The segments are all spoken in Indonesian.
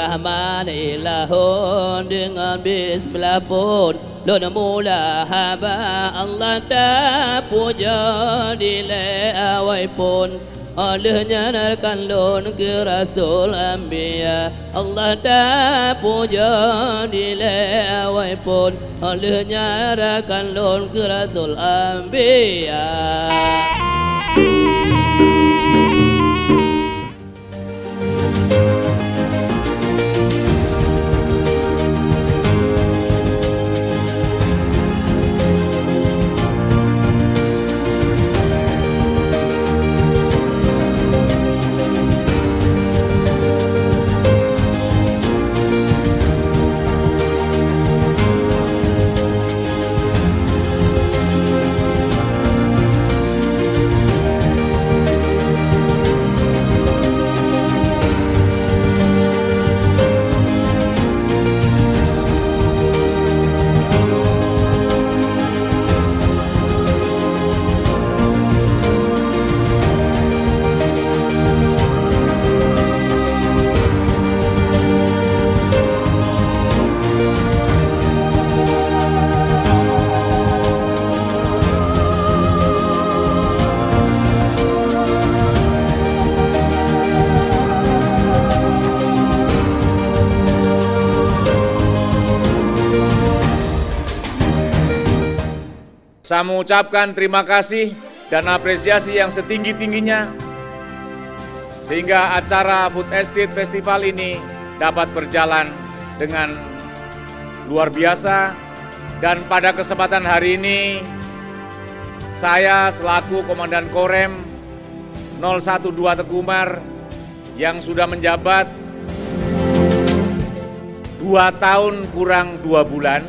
Bismillahirrahmanirrahim. Dengan bismillah pun lun mula haba Allah dah puja dile awai pun olehnya narkan lun ke Rasul Anbiya Allah dah puja dile awai pun olehnya narkan lun ke Rasul Anbiya. Saya mengucapkan terima kasih dan apresiasi yang setinggi-tingginya sehingga acara Food Estate Festival ini dapat berjalan dengan luar biasa. Dan pada kesempatan hari ini saya selaku Komandan Korem 012 Teguh yang sudah menjabat 2 tahun kurang 2 bulan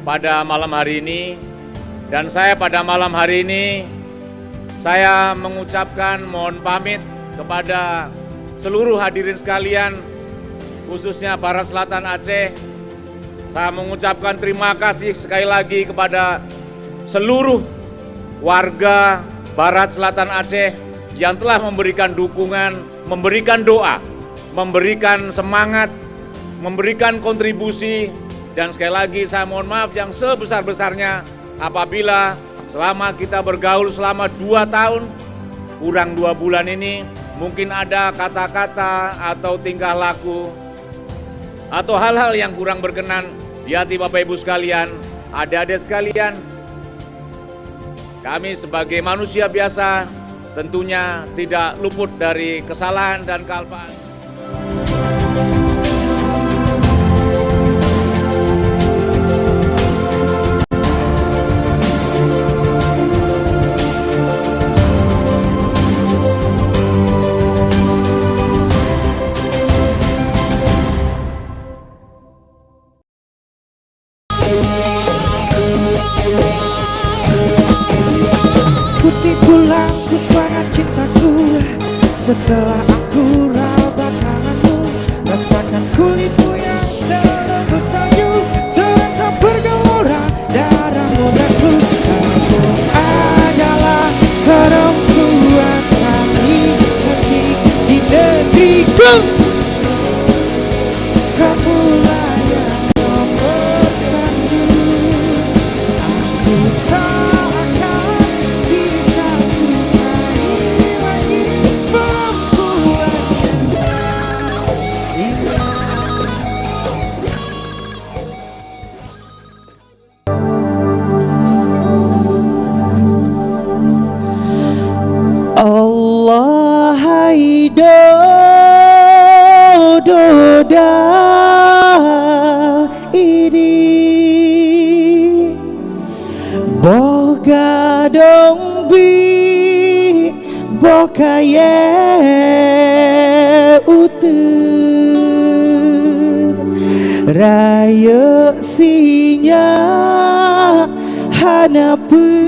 pada malam hari ini. Dan saya pada malam hari ini, saya mengucapkan mohon pamit kepada seluruh hadirin sekalian, khususnya Barat Selatan Aceh. Saya mengucapkan terima kasih sekali lagi kepada seluruh warga Barat Selatan Aceh yang telah memberikan dukungan, memberikan doa, memberikan semangat, memberikan kontribusi. Dan sekali lagi saya mohon maaf yang sebesar-besarnya apabila selama kita bergaul selama 2 tahun, kurang 2 bulan ini, mungkin ada kata-kata atau tingkah laku atau hal-hal yang kurang berkenan di hati Bapak Ibu sekalian, adik-adik sekalian. Kami sebagai manusia biasa tentunya tidak luput dari kesalahan dan kealpaan. Setelah aku raba tanganmu, rasakan kulitmu yang selembut salju, serta bergelora darah mudaku. Kamu adalah perempuan paling cantik di negeriku. Kamulah yang nomor 1. Aku tak akan bisa sukai lagi perempuan. Allah haido doda ini boga dong bi boka ye utun raya sinya hana pemabri